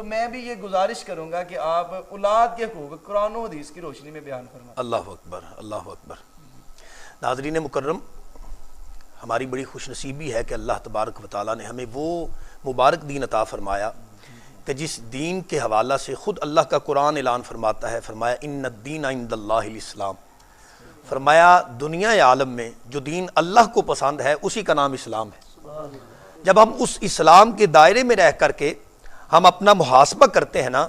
تو میں بھی یہ گزارش کروں گا کہ آپ اولاد کے حقوق قرآن و حدیث کی روشنی میں بیان فرمائیں۔ اللہ اکبر، اللہ اکبر۔ ناظرین مکرم، ہماری بڑی خوش نصیبی ہے کہ اللہ تبارک و تعالیٰ نے ہمیں وہ مبارک دین عطا فرمایا کہ جس دین کے حوالہ سے خود اللہ کا قرآن اعلان فرماتا ہے، فرمایا ان الدین عند اللہ الاسلام، فرمایا دنیا عالم میں جو دین اللہ کو پسند ہے اسی کا نام اسلام ہے۔ جب ہم اس اسلام کے دائرے میں رہ کر کے ہم اپنا محاسبہ کرتے ہیں نا،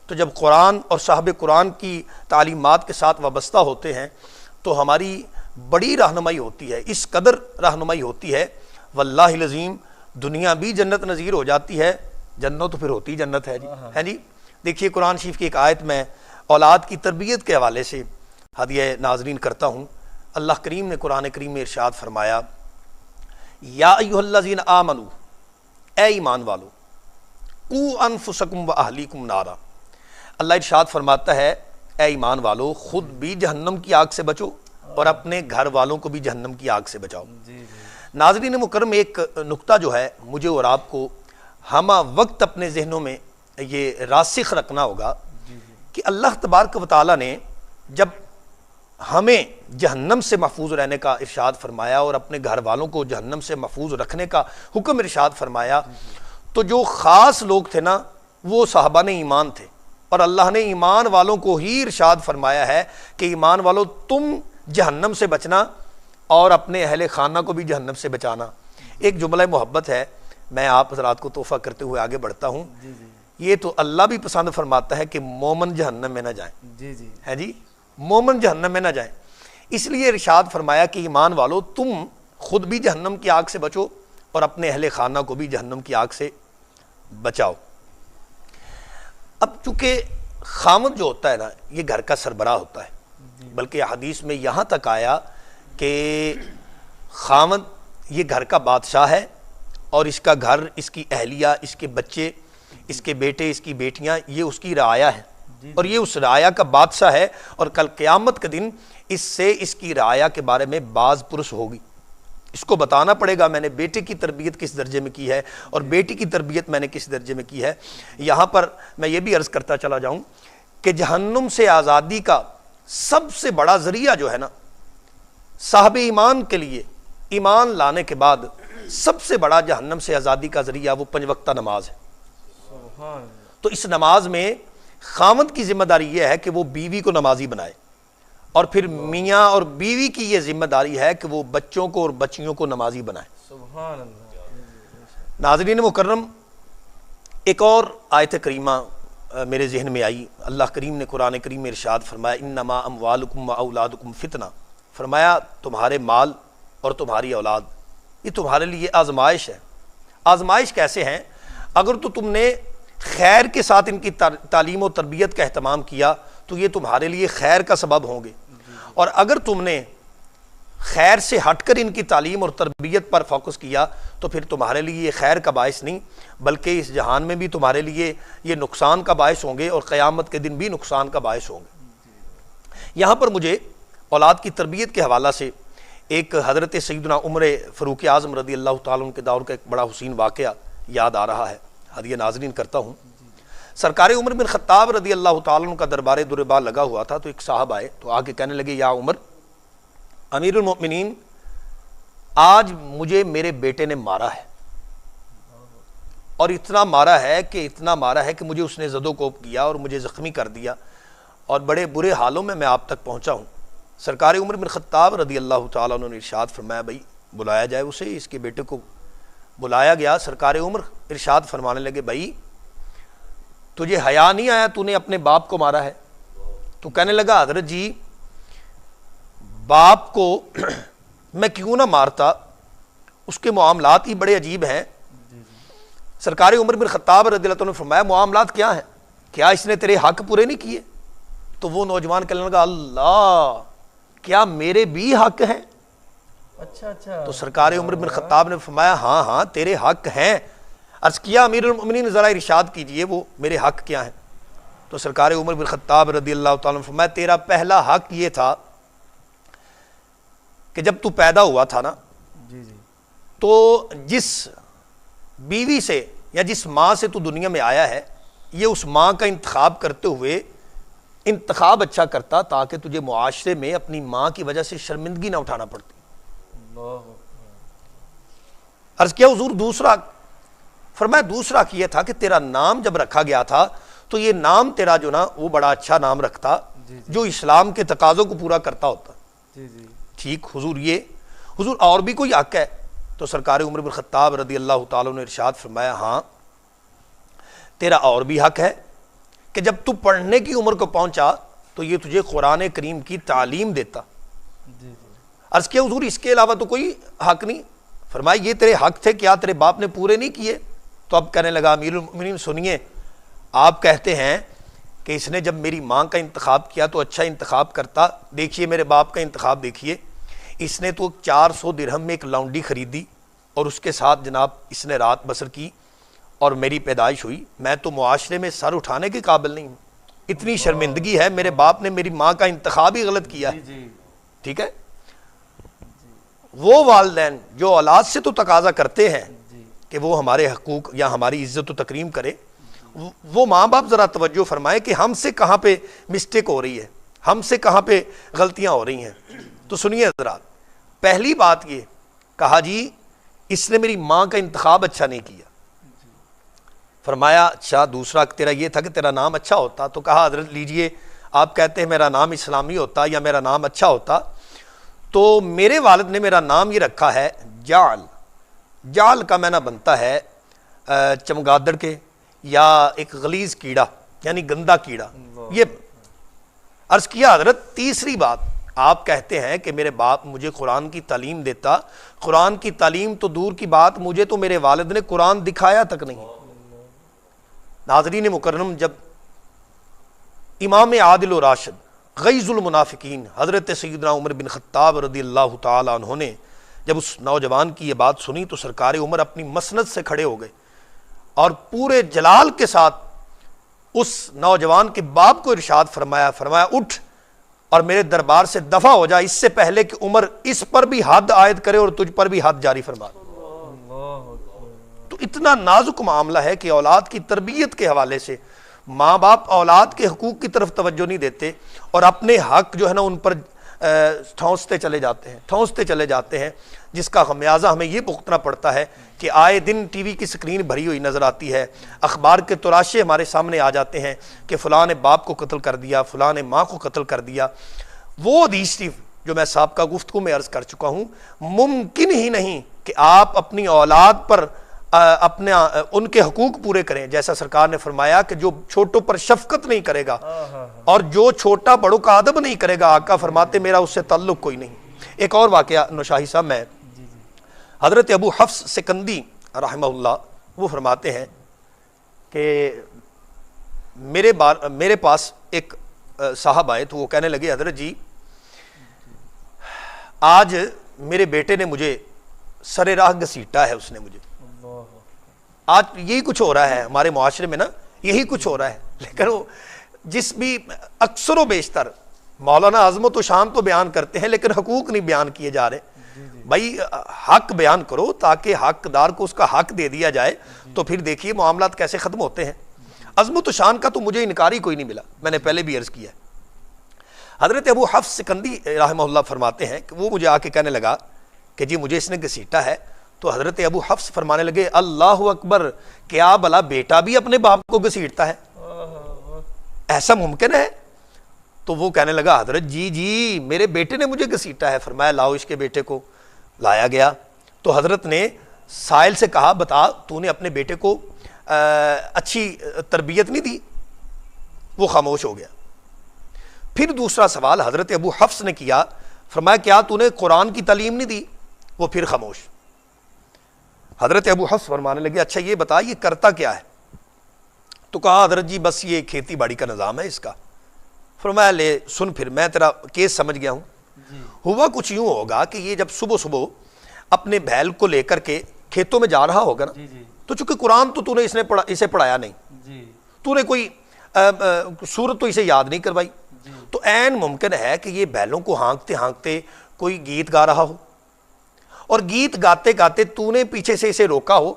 تو جب قرآن اور صاحب قرآن کی تعلیمات کے ساتھ وابستہ ہوتے ہیں تو ہماری بڑی رہنمائی ہوتی ہے، اس قدر رہنمائی ہوتی ہے واللہ العظیم دنیا بھی جنت نظیر ہو جاتی ہے، جنت تو پھر ہوتی جنت ہے جی، ہے جی۔ دیکھیے قرآن شریف کی ایک آیت میں اولاد کی تربیت کے حوالے سے ہدیہ ناظرین کرتا ہوں۔ اللہ کریم نے قرآن کریم میں ارشاد فرمایا یا ایھا الذین آمنوا، اے ایمان والو، قوا انفسکم و اہلیکم نارا، اللہ ارشاد فرماتا ہے اے ایمان والو خود بھی جہنم کی آگ سے بچو اور اپنے گھر والوں کو بھی جہنم کی آگ سے بچاؤ۔ ناظرین مکرم، ایک نقطہ جو ہے مجھے اور آپ کو ہمہ وقت اپنے ذہنوں میں یہ راسخ رکھنا ہوگا کہ اللہ تبارک و تعالیٰ نے جب ہمیں جہنم سے محفوظ رہنے کا ارشاد فرمایا اور اپنے گھر والوں کو جہنم سے محفوظ رکھنے کا حکم ارشاد فرمایا، تو جو خاص لوگ تھے نا وہ صحابہ نے ایمان تھے، اور اللہ نے ایمان والوں کو ہی ارشاد فرمایا ہے کہ ایمان والو تم جہنم سے بچنا اور اپنے اہل خانہ کو بھی جہنم سے بچانا۔ ایک جملہ محبت ہے، میں آپ حضرات کو تحفہ کرتے ہوئے آگے بڑھتا ہوں۔ یہ تو اللہ بھی پسند فرماتا ہے کہ مومن جہنم میں نہ جائیں، ہے جی، مومن جہنم میں نہ جائیں، اس لیے ارشاد فرمایا کہ ایمان والو تم خود بھی جہنم کی آگ سے بچو اور اپنے اہل خانہ کو بھی جہنم کی آگ سے بچاؤ۔ اب چونکہ خامد جو ہوتا ہے نا یہ گھر کا سربراہ ہوتا ہے، بلکہ حدیث میں یہاں تک آیا کہ خامد یہ گھر کا بادشاہ ہے اور اس کا گھر، اس کی اہلیہ، اس کے بچے، اس کے بیٹے، اس کی بیٹیاں، یہ اس کی رعایا ہے اور یہ اس رعایا کا بادشاہ ہے، اور کل قیامت کے دن اس سے اس کی رعایا کے بارے میں باز پرس ہوگی۔ اس کو بتانا پڑے گا میں نے بیٹے کی تربیت کس درجے میں کی ہے اور بیٹی کی تربیت میں نے کس درجے میں کی ہے۔ یہاں پر میں یہ بھی عرض کرتا چلا جاؤں کہ جہنم سے آزادی کا سب سے بڑا ذریعہ جو ہے نا صاحب ایمان کے لیے، ایمان لانے کے بعد سب سے بڑا جہنم سے آزادی کا ذریعہ وہ 5 وقتہ نماز ہے۔ تو اس نماز میں خامد کی ذمہ داری یہ ہے کہ وہ بیوی کو نمازی بنائے، اور پھر میاں اور بیوی کی یہ ذمہ داری ہے کہ وہ بچوں کو اور بچیوں کو نمازی بنائے۔ سبحان اللہ۔ ناظرین مکرم، ایک اور آیت کریمہ میرے ذہن میں آئی۔ اللہ کریم نے قرآن کریم میں ارشاد فرمایا انما اموالکم و اولادکم فتنہ، فرمایا تمہارے مال اور تمہاری اولاد یہ تمہارے لیے آزمائش ہے۔ آزمائش کیسے ہیں؟ اگر تو تم نے خیر کے ساتھ ان کی تعلیم و تربیت کا اہتمام کیا تو یہ تمہارے لیے خیر کا سبب ہوں گے، اور اگر تم نے خیر سے ہٹ کر ان کی تعلیم اور تربیت پر فوکس کیا تو پھر تمہارے لیے یہ خیر کا باعث نہیں بلکہ اس جہان میں بھی تمہارے لیے یہ نقصان کا باعث ہوں گے، اور قیامت کے دن بھی نقصان کا باعث ہوں گے۔ یہاں پر مجھے اولاد کی تربیت کے حوالہ سے ایک حضرت سیدنا عمر فاروق اعظم رضی اللہ تعالیٰ عنہ کے دور کا ایک بڑا حسین واقعہ یاد آ رہا ہے، ہدیہ ناظرین کرتا ہوں۔ سرکار عمر بن خطاب رضی اللہ تعالیٰ عنہ کا دربار دربار لگا ہوا تھا، تو ایک صاحب آئے تو آ کے کہنے لگے یا عمر، امیر المؤمنین آج مجھے میرے بیٹے نے مارا ہے، اور اتنا مارا ہے کہ مجھے اس نے زد و کوب کیا اور مجھے زخمی کر دیا، اور بڑے برے حالوں میں آپ تک پہنچا ہوں۔ سرکار عمر بن خطاب رضی اللہ تعالیٰ عنہ نے ارشاد فرمایا بھائی بلایا جائے اسے۔ اس کے بیٹے کو بلایا گیا۔ سرکار عمر ارشاد فرمانے لگے بھائی تجھے حیا نہیں آیا، تو نے اپنے باپ کو مارا ہے؟ تو کہنے لگا حضرت جی باپ کو میں کیوں نہ مارتا، اس کے معاملات ہی بڑے عجیب ہیں۔ سرکار عمر بن خطاب رضی اللہ عنہ نے فرمایا معاملات کیا ہیں؟ کیا اس نے تیرے حق پورے نہیں کیے؟ تو وہ نوجوان کہنے لگا اللہ، کیا میرے بھی حق ہیں؟ اچھا۔ تو سرکار عمر بن خطاب نے فرمایا ہاں ہاں تیرے حق ہیں۔ عرض کیا امیر المؤمنین ذرا ارشاد کیجئے وہ میرے حق کیا ہیں؟ تو سرکار عمر بن خطاب رضی اللہ تعالیٰ نے فرمایا تیرا پہلا حق یہ تھا کہ جب تو پیدا ہوا تھا نا تو جس بیوی سے یا جس ماں سے تو دنیا میں آیا ہے یہ اس ماں کا انتخاب کرتے ہوئے انتخاب اچھا کرتا تاکہ تجھے معاشرے میں اپنی ماں کی وجہ سے شرمندگی نہ اٹھانا پڑتی. عرض کیا حضور دوسرا؟ فرمایا دوسرا یہ تھا کہ تیرا نام جب رکھا گیا تھا تو یہ نام تیرا جو نا وہ بڑا اچھا نام رکھتا جو اسلام کے تقاضوں کو پورا کرتا ہوتا. ٹھیک حضور، یہ حضور اور بھی کوئی حق ہے؟ تو سرکار عمر بن خطاب رضی اللہ تعالیٰ نے ارشاد فرمایا ہاں تیرا اور بھی حق ہے کہ جب تو پڑھنے کی عمر کو پہنچا تو یہ تجھے قرآن کریم کی تعلیم دیتا. عرض کیا حضور اس کے علاوہ تو کوئی حق نہیں؟ فرمایا یہ تیرے حق تھے، کیا تیرے باپ نے پورے نہیں کیے؟ تو اب کہنے لگا امیر المؤمنین سنیے، آپ کہتے ہیں کہ اس نے جب میری ماں کا انتخاب کیا تو اچھا انتخاب کرتا، دیکھیے میرے باپ کا انتخاب دیکھیے، اس نے تو 400 درہم میں ایک لونڈی خریدی اور اس کے ساتھ جناب اس نے رات بسر کی اور میری پیدائش ہوئی. میں تو معاشرے میں سر اٹھانے کے قابل نہیں ہوں، اتنی شرمندگی ہے، میرے باپ نے میری ماں کا انتخاب ہی غلط کیا ہے. ٹھیک ہے، وہ والدین جو اولاد سے تو تقاضا کرتے ہیں کہ وہ ہمارے حقوق یا ہماری عزت و تکریم کرے، وہ ماں باپ ذرا توجہ فرمائے کہ ہم سے کہاں پہ مسٹیک ہو رہی ہے، ہم سے کہاں پہ غلطیاں ہو رہی ہیں. تو سنیے حضرات، پہلی بات یہ کہا جی اس نے میری ماں کا انتخاب اچھا نہیں کیا. فرمایا اچھا دوسرا تیرا یہ تھا کہ تیرا نام اچھا ہوتا. تو کہا حضرت لیجئے، آپ کہتے ہیں میرا نام اسلامی ہوتا یا میرا نام اچھا ہوتا، تو میرے والد نے میرا نام یہ رکھا ہے جعل. جعل کا معنی بنتا ہے چمگادڑ کے یا ایک غلیظ کیڑا یعنی گندا کیڑا. یہ عرض کیا حضرت تیسری بات، آپ کہتے ہیں کہ میرے باپ مجھے قرآن کی تعلیم دیتا، قرآن کی تعلیم تو دور کی بات، مجھے تو میرے والد نے قرآن دکھایا تک نہیں. ناظرین مکرم، جب امام عادل و راشد غیظ المنافقین حضرت سیدنا عمر بن خطاب رضی اللہ تعالی عنہ نے جب اس نوجوان کی یہ بات سنی تو سرکار عمر اپنی مسند سے کھڑے ہو گئے اور پورے جلال کے ساتھ اس نوجوان کے باپ کو ارشاد فرمایا اٹھ اور میرے دربار سے دفع ہو جا، اس سے پہلے کہ عمر اس پر بھی حد عائد کرے اور تجھ پر بھی حد جاری فرما. تو اتنا نازک معاملہ ہے کہ اولاد کی تربیت کے حوالے سے ماں باپ اولاد کے حقوق کی طرف توجہ نہیں دیتے اور اپنے حق جو ہے نا ان پر ٹھونستے چلے جاتے ہیں جس کا خمیازہ ہمیں یہ بھگتنا پڑتا ہے کہ آئے دن ٹی وی کی سکرین بھری ہوئی نظر آتی ہے، اخبار کے تراشے ہمارے سامنے آ جاتے ہیں کہ فلاں نے باپ کو قتل کر دیا، فلاں نے ماں کو قتل کر دیا. وہ حدیث شریف جو میں سابقہ گفتگو میں عرض کر چکا ہوں، ممکن ہی نہیں کہ آپ اپنی اولاد پر اپنے ان کے حقوق پورے کریں، جیسا سرکار نے فرمایا کہ جو چھوٹوں پر شفقت نہیں کرے گا اور جو چھوٹا بڑوں کا ادب نہیں کرے گا، آقا فرماتے میرا اس سے تعلق کوئی نہیں. ایک اور واقعہ نوشاہی صاحب میں حضرت ابو حفص سکندی رحمہ اللہ وہ فرماتے ہیں کہ میرے پاس ایک صاحب آئے تو وہ کہنے لگے حضرت جی آج میرے بیٹے نے مجھے سر راہ گھسیٹا ہے، اس نے مجھے، آج یہی کچھ ہو رہا ہے ہمارے معاشرے میں نا، یہی کچھ ہو رہا ہے. لیکن وہ جس بھی اکثر و بیشتر مولانا عظمت و شان تو بیان کرتے ہیں لیکن حقوق نہیں بیان کیے جا رہے. بھائی حق بیان کرو تاکہ حقدار کو اس کا حق دے دیا جائے، تو پھر دیکھیے معاملات کیسے ختم ہوتے ہیں. عظمت و شان کا تو مجھے انکار ہی کوئی نہیں ملا، میں نے پہلے بھی عرض کیا ہے. حضرت ابو حفص سکندی رحمہ اللہ فرماتے ہیں کہ وہ مجھے آ کے کہنے لگا کہ جی مجھے اس نے گھسیٹا ہے. تو حضرت ابو حفص فرمانے لگے اللہ اکبر، کیا بھلا بیٹا بھی اپنے باپ کو گھسیٹتا ہے؟ ایسا ممکن ہے؟ تو وہ کہنے لگا حضرت جی میرے بیٹے نے مجھے گھسیٹا ہے. فرمایا لاؤ اس کے بیٹے کو. لایا گیا تو حضرت نے سائل سے کہا بتا تو نے اپنے بیٹے کو اچھی تربیت نہیں دی؟ وہ خاموش ہو گیا. پھر دوسرا سوال حضرت ابو حفص نے کیا، فرمایا کیا تو نے قرآن کی تعلیم نہیں دی؟ وہ پھر خاموش. حضرت ابو حفص فرمانے لگے اچھا یہ بتا یہ کرتا کیا ہے؟ تو کہا حضرت جی بس یہ کھیتی باڑی کا نظام ہے اس کا. فرمایا لے سن پھر میں تیرا کیس سمجھ گیا ہوں. ہوا کچھ یوں ہوگا کہ یہ جب صبح صبح اپنے بیل کو لے کر کے کھیتوں میں جا رہا ہوگا نا، تو چونکہ قرآن تو نے اسے پڑھایا نہیں، تو نے کوئی سورت تو اسے یاد نہیں کروائی، تو عین ممکن ہے کہ یہ بیلوں کو ہانکتے ہانکتے کوئی گیت گا رہا ہو اور گیت گاتے گاتے تو نے پیچھے سے اسے روکا ہو.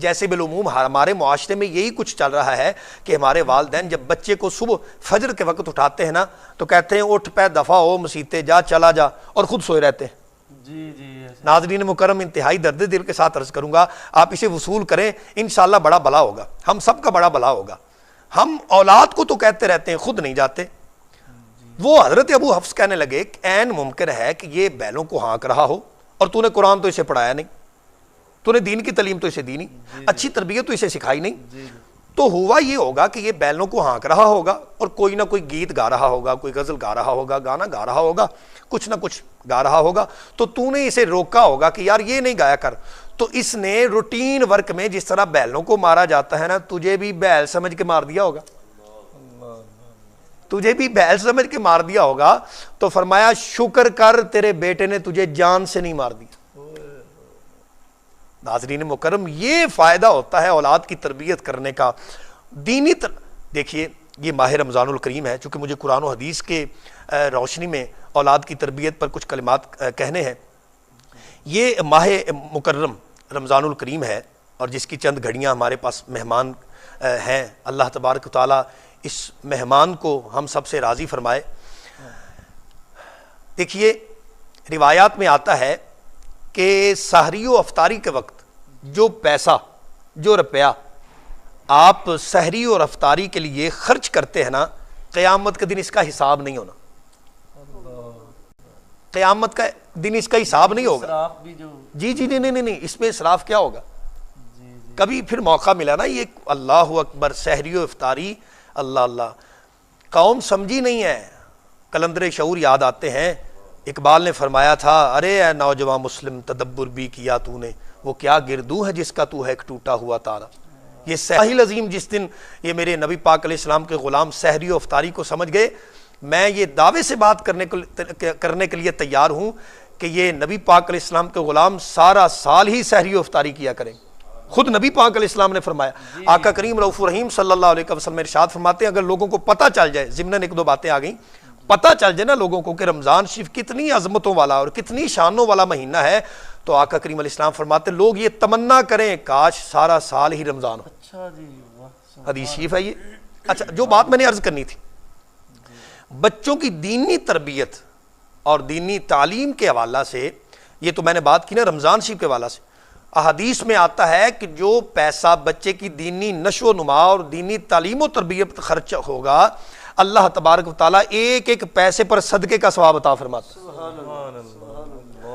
جیسے بالعموم ہمارے معاشرے میں یہی کچھ چل رہا ہے کہ ہمارے والدین جب بچے کو صبح فجر کے وقت اٹھاتے ہیں نا تو کہتے ہیں اٹھ پہ دفعہ ہو مسیتے جا چلا جا، اور خود سوئے رہتے ہیں۔ ناظرین مکرم، انتہائی درد دل کے ساتھ عرض کروں گا، آپ اسے وصول کریں، انشاءاللہ بڑا بھلا ہوگا، ہم سب کا بڑا بھلا ہوگا۔ ہم اولاد کو تو کہتے رہتے ہیں، خود نہیں جاتے۔ وہ حضرت ابو حفص کہنے لگے کہ عین ممکن ہے کہ یہ بیلوں کو ہانک رہا ہو اور تو نے قرآن تو اسے پڑھایا نہیں، تو نے دین کی تعلیم تو اسے دی نہیں، اچھی تربیت تو اسے سکھائی نہیں، تو ہوا یہ ہوگا کہ یہ بیلوں کو ہانک رہا ہوگا اور کوئی نہ کوئی گیت گا رہا ہوگا، کوئی غزل گا رہا ہوگا، گانا گا رہا ہوگا، کچھ نہ کچھ گا رہا ہوگا، تو نے اسے روکا ہوگا کہ یار یہ نہیں گایا کر، تو اس نے روٹین ورک میں جس طرح بیلوں کو مارا جاتا ہے نا، تجھے بھی بیل سمجھ کے مار دیا ہوگا، تجھے بھی بیل سمجھ کے مار دیا ہوگا۔ تو فرمایا شکر کر تیرے بیٹے نے تجھے جان سے نہیں مار دیا۔ ناظرین مکرم، یہ فائدہ ہوتا ہے اولاد کی تربیت کرنے کا دینی دیکھیے یہ ماہ رمضان الکریم ہے، چونکہ مجھے قرآن و حدیث کے روشنی میں اولاد کی تربیت پر کچھ کلمات کہنے ہیں۔ یہ ماہ مکرم رمضان الکریم ہے اور جس کی چند گھڑیاں ہمارے پاس مہمان ہیں، اللہ تبارک و تعالیٰ اس مہمان کو ہم سب سے راضی فرمائے۔ دیکھیے روایات میں آتا ہے کہ سحری و افطاری کے وقت جو پیسہ، جو روپیہ آپ سحری اور افطاری کے لیے خرچ کرتے ہیں نا، قیامت کے دن اس کا حساب نہیں ہونا، قیامت کا دن اس کا حساب نہیں ہوگا۔ جی نہیں، اس میں اسراف کیا ہوگا؟ کبھی پھر موقع ملا نا، یہ اللہ اکبر سحری و افطاری، اللہ اللہ، قوم سمجھی نہیں ہے، کلندر شعور یاد آتے ہیں۔ اقبال نے فرمایا تھا، ارے اے نوجوان مسلم تدبر بھی کیا تو نے، وہ کیا گردوں ہے جس کا تو ہے ایک ٹوٹا ہوا تارا۔ یہ ساحل عظیم جس دن یہ میرے نبی پاک علیہ السلام کے غلام سحری و افطاری کو سمجھ گئے، میں یہ دعوے سے بات کرنے کے لیے تیار ہوں کہ یہ نبی پاک علیہ السلام کے غلام سارا سال ہی سحری و افطاری کیا کریں۔ خود نبی پاک علیہ السلام نے فرمایا، آقا کریم رؤوف الرحیم صلی اللہ علیہ وسلم ارشاد فرماتے ہیں، اگر لوگوں کو پتہ چل جائے، ضمناً ایک دو باتیں آ گئیں، پتہ چل جائے نا لوگوں کو کہ رمضان شریف کتنی عظمتوں والا اور کتنی شانوں والا مہینہ ہے، تو آقا کریم علیہ السلام فرماتے لوگ یہ تمنا کریں کاش سارا سال ہی رمضان ہو۔ اچھا جی، حدیث شریف ہے یہ۔ اچھا، جو بات میں نے عرض کرنی تھی، بچوں کی دینی تربیت اور دینی تعلیم کے حوالہ سے، یہ تو میں نے بات کی نا رمضان شریف کے حوالہ سے، احادیث میں آتا ہے کہ جو پیسہ بچے کی دینی نشو و نما اور دینی تعلیم و تربیت خرچ ہوگا، اللہ تبارک و تعالیٰ ایک ایک پیسے پر صدقے کا ثواب عطا فرماتا ہے۔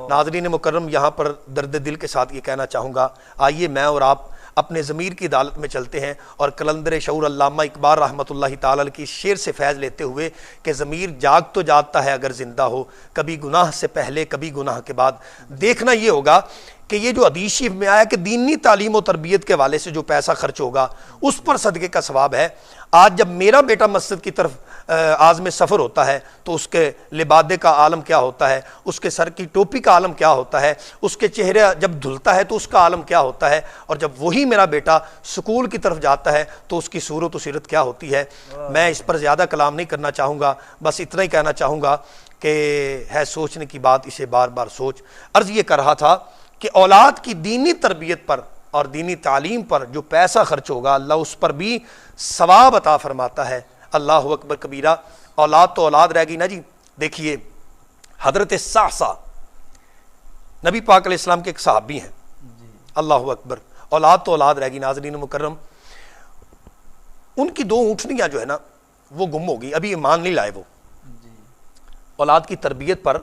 ناظرین مکرم، یہاں پر درد دل کے ساتھ یہ کہنا چاہوں گا، آئیے میں اور آپ اپنے ضمیر کی عدالت میں چلتے ہیں اور کلندر شعور علامہ اقبال رحمۃ اللہ تعالی کی شعر سے فیض لیتے ہوئے کہ ضمیر جاگ تو جاگتا ہے اگر زندہ ہو، کبھی گناہ سے پہلے کبھی گناہ کے بعد۔ دیکھنا یہ ہوگا کہ یہ جو حدیث شریف میں آیا کہ دینی تعلیم و تربیت کے حوالے سے جو پیسہ خرچ ہوگا اس پر صدقے کا ثواب ہے۔ آج جب میرا بیٹا مسجد کی طرف عازم سفر ہوتا ہے تو اس کے لبادے کا عالم کیا ہوتا ہے، اس کے سر کی ٹوپی کا عالم کیا ہوتا ہے، اس کے چہرے جب دھلتا ہے تو اس کا عالم کیا ہوتا ہے، اور جب وہی میرا بیٹا سکول کی طرف جاتا ہے تو اس کی صورت و سیرت کیا ہوتی ہے۔ میں اس پر زیادہ کلام نہیں کرنا چاہوں گا، بس اتنا ہی کہنا چاہوں گا کہ ہے سوچنے کی بات، اسے بار بار سوچ۔ عرض یہ کر رہا تھا کہ اولاد کی دینی تربیت پر اور دینی تعلیم پر جو پیسہ خرچ ہوگا اللہ اس پر بھی ثواب عطا فرماتا ہے۔ اللہ اکبر کبیرہ، اولاد تو اولاد رہ گئی نا جی۔ دیکھیے حضرت صحصح نبی پاک علیہ السلام کے ایک صحابی ہیں، اللہ اکبر، اولاد تو اولاد رہ گئی۔ ناظرین مکرم، ان کی دو اونٹنیاں جو ہے نا وہ گم ہو گئی، ابھی ایمان نہیں لائے وہ۔ اولاد کی تربیت پر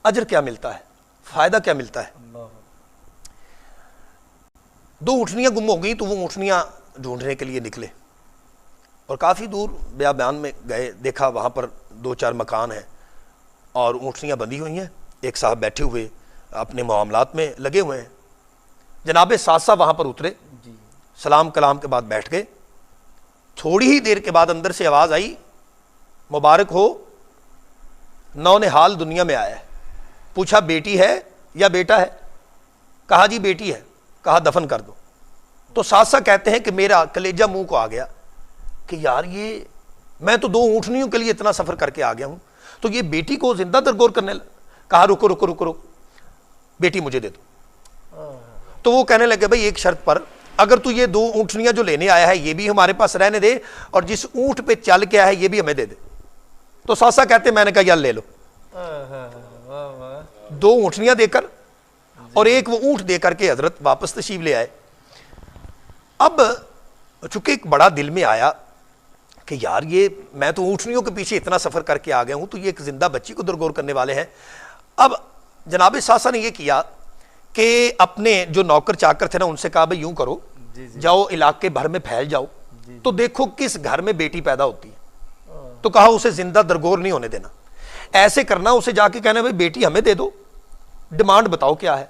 اجر کیا ملتا ہے، فائدہ کیا ملتا ہے؟ دو اونٹنیاں گم ہو گئی تو وہ اونٹنیاں ڈھونڈنے کے لیے نکلے اور کافی دور بیابان میں گئے، دیکھا وہاں پر دو چار مکان ہیں اور اونٹنیاں بندھی ہوئی ہیں، ایک صاحب بیٹھے ہوئے اپنے معاملات میں لگے ہوئے ہیں۔ جناب صحصح وہاں پر اترے، سلام کلام کے بعد بیٹھ گئے۔ تھوڑی ہی دیر کے بعد اندر سے آواز آئی، مبارک ہو، نونہال دنیا میں آیا ہے۔ پوچھا بیٹی ہے یا بیٹا ہے؟ کہا جی بیٹی ہے۔ کہا دفن کر دو۔ تو صحصح کہتے ہیں کہ میرا کلیجہ منہ کو آ گیا کہ یار یہ میں تو دو اونٹنیوں کے لیے اتنا سفر کر کے آ گیا ہوں، تو یہ بیٹی کو زندہ درگور کرنے لگا۔ کہا رکو، بیٹی مجھے دے دو۔ تو وہ کہنے لگے بھائی ایک شرط پر اگر تو یہ 2 اونٹنیاں جو لینے آیا ہے یہ بھی ہمارے پاس رہنے دے اور جس اونٹ پہ چل کے آیا ہے یہ بھی ہمیں دے دے. تو ساسا کہتے میں نے کہا یار لے لو. 2 اونٹنیاں دے کر اور ایک وہ اونٹ دے کر کے حضرت واپس تشریف لے آئے. اب چونکہ ایک بڑا دل میں آیا کہ یار یہ میں تو اونٹنیوں کے پیچھے اتنا سفر کر کے آ گیا ہوں تو یہ ایک زندہ بچی کو درگور کرنے والے ہیں. اب جناب ساسا نے یہ کیا کہ اپنے جو نوکر چاکر تھے نا ان سے کہا بھائی یوں کرو جاؤ علاقے بھر میں پھیل جاؤ تو دیکھو کس گھر میں بیٹی پیدا ہوتی ہے. تو کہا اسے زندہ درگور نہیں ہونے دینا, ایسے کرنا اسے جا کے کہنا بھائی بیٹی ہمیں دے دو, ڈیمانڈ بتاؤ کیا ہے.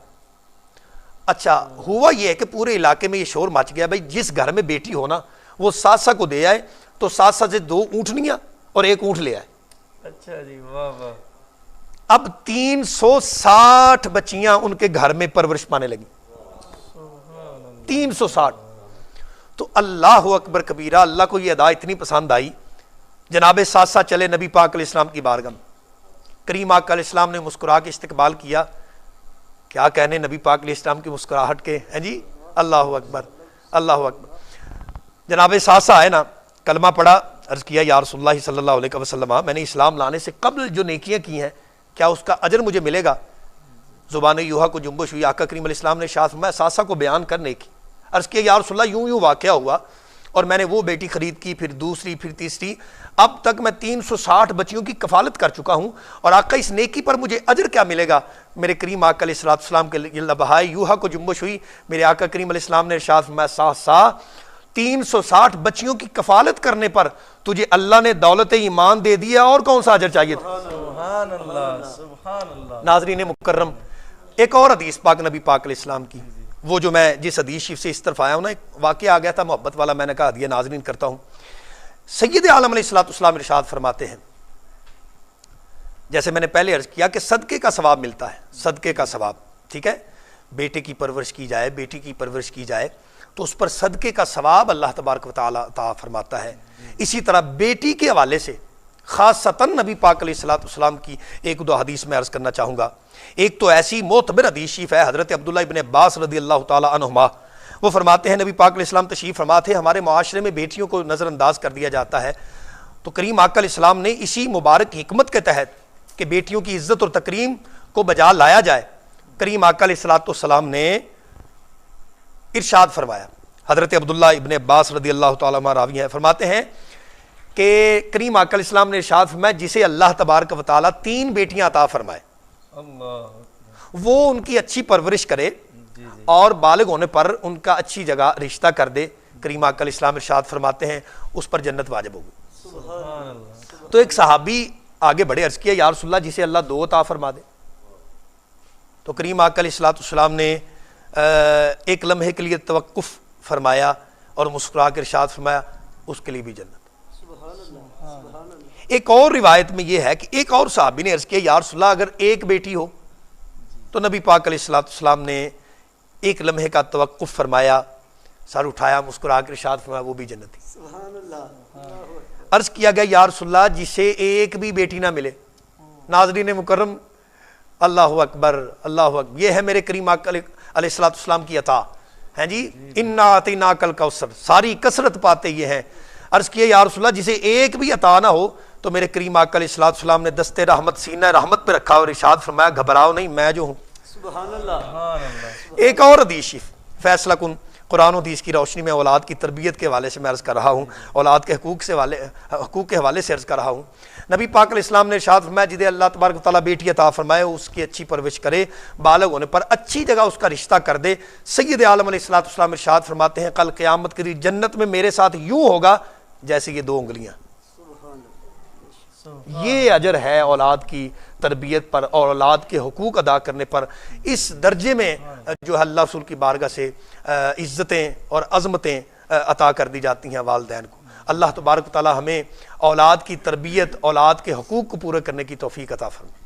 اچھا ہوا یہ ہے کہ پورے علاقے میں یہ شور مچ گیا بھائی جس گھر میں بیٹی ہونا وہ ساسا کو دے آئے. تو ساسا سے 2 اونٹنیاں اور ایک اونٹ لے آئے. اچھا جی واہ واہ. اب 360 بچیاں ان کے گھر میں پرورش پانے لگی. 360. تو اللہ اکبر کبیرہ, اللہ کو یہ ادا اتنی پسند آئی. جناب ساسا چلے نبی پاک علیہ السلام کی بارگاہ میں. کریم آقا علیہ السلام نے مسکرا کے استقبال کیا. کیا کہنے نبی پاک علیہ السلام کی مسکراہٹ کے ہیں جی. اللہ اکبر اللہ اکبر. جناب ساسا ہے نا کلمہ پڑھا, عرض کیا یا رسول اللہ صلی اللہ علیہ وسلم میں نے اسلام لانے سے قبل جو نیکیاں کی ہیں کیا اس کا اجر مجھے ملے گا؟ زبان یوحا کو جنبش ہوئی. آقا کریم علیہ السلام نے ارشاد فرمایا ساسا کو بیان کرنے کی. عرض کیا یا رسول اللہ یوں واقعہ ہوا اور میں نے وہ بیٹی خرید کی, پھر دوسری, پھر تیسری, اب تک میں 360 بچیوں کی کفالت کر چکا ہوں اور آقا اس نیکی پر مجھے اجر کیا ملے گا؟ میرے کریم آقا علیہ السلام کے لبہائے یوحا کو جنبش ہوئی. میرے آقا کریم علیہ السلام نے ارشاد فرمایا ساسا 360 بچیوں کی کفالت کرنے پر تجھے اللہ نے دولت ایمان دے دیا, اور کون سا اجر چاہیے تھا؟ سبحان اللہ سبحان اللہ. ناظرین مکرم, ایک اور حدیث پاک نبی پاک علیہ السلام کی, وہ جو میں جس حدیث شریف سے اس طرف آیا ہوں نا, ایک واقعہ آ گیا تھا محبت والا, میں نے کہا دیا ناظرین کرتا ہوں. سید عالم علیہ السلام ارشاد فرماتے ہیں, جیسے میں نے پہلے عرض کیا کہ صدقے کا ثواب ملتا ہے, صدقے کا ثواب, ٹھیک ہے, بیٹے کی پرورش کی جائے, بیٹی کی پرورش کی جائے تو اس پر صدقے کا ثواب اللہ تبارک و تعالی عطا فرماتا ہے. اسی طرح بیٹی کے حوالے سے خاصتاً نبی پاک علیہ السلام کی 1-2 حدیث میں عرض کرنا چاہوں گا. ایک تو ایسی معتبر حدیث شریف ہے حضرت عبداللہ ابن عباس رضی اللہ تعالی عنہما, وہ فرماتے ہیں نبی پاک علیہ السلام تشریف فرما تھے, ہمارے معاشرے میں بیٹیوں کو نظر انداز کر دیا جاتا ہے, تو کریم آقا علیہ السلام نے اسی مبارک حکمت کے تحت کہ بیٹیوں کی عزت اور تکریم کو بجا لایا جائے, کریم آقا علیہ السلام نے ارشاد فرمایا. حضرت عبداللہ ابن عباس رضی اللہ تعالیٰ عنہ راوی ہیں, فرماتے ہیں کہ کریم آقا علیہ السلام نے ارشاد فرمایا جسے اللہ تبارک و تعالیٰ 3 بیٹیاں عطا فرمائے وہ ان کی اچھی پرورش کرے اور بالغ ہونے پر ان کا اچھی جگہ رشتہ کر دے, کریم آقا علیہ السلام ارشاد فرماتے ہیں اس پر جنت واجب ہوگی. تو ایک صحابی آگے بڑھے, عرض کیا یا رسول اللہ جسے اللہ 2 عطا فرما دے. تو کریم آقا علیہ السلام نے ایک لمحے کے لیے توقف فرمایا اور مسکرا کے ارشاد فرمایا اس کے لیے بھی جنت. ایک اور روایت میں یہ ہے کہ ایک اور صحابی نے عرض کیا یا رسول اللہ اگر ایک بیٹی ہو تو نبی پاک علیہ السلام نے ایک لمحے کا توقف فرمایا, سر اٹھایا, مسکرا کے ارشاد فرمایا وہ بھی جنت تھی. عرض کیا گیا یا رسول اللہ جسے ایک بھی بیٹی نہ ملے. ناظرین مکرم اللہ اکبر اللہ اکبر, یہ ہے میرے کریم آقا علیہ السلام کی عطا ہیں جی. انا اعطیناک الکوثر, ساری کثرت پاتے یہ ہیں. عرض کیا یا رسول اللہ جسے ایک بھی عطا نہ ہو تو میرے کریم آقا علیہ السلام نے دستے رحمت سینہ رحمت پہ رکھا اور ارشاد فرمایا گھبراؤ نہیں میں جو ہوں. سبحان اللہ. ایک اور حدیث شریف فیصلہ کن قرآن و حدیث کی روشنی میں اولاد کی تربیت کے حوالے سے میں عرض کر رہا ہوں, اولاد کے حقوق کے حوالے سے عرض کر رہا ہوں. نبی پاک علیہ السلام نے ارشاد فرمایا جسے اللہ تبارک و تعالیٰ بیٹی عطا فرمائے اس کی اچھی پرورش کرے, بالغ ہونے پر اچھی جگہ اس کا رشتہ کر دے. سید عالم علیہ السلام ارشاد فرماتے ہیں کل قیامت کے دن جنت میں میرے ساتھ یوں ہوگا جیسے یہ 2 انگلیاں. یہ اجر ہے اولاد کی تربیت پر اور اولاد کے حقوق ادا کرنے پر. اس درجے میں جو اللہ رسول کی بارگاہ سے عزتیں اور عظمتیں عطا کر دی جاتی ہیں والدین کو. اللہ تبارک و تعالی ہمیں اولاد کی تربیت, اولاد کے حقوق کو پورے کرنے کی توفیق عطا فرمائے.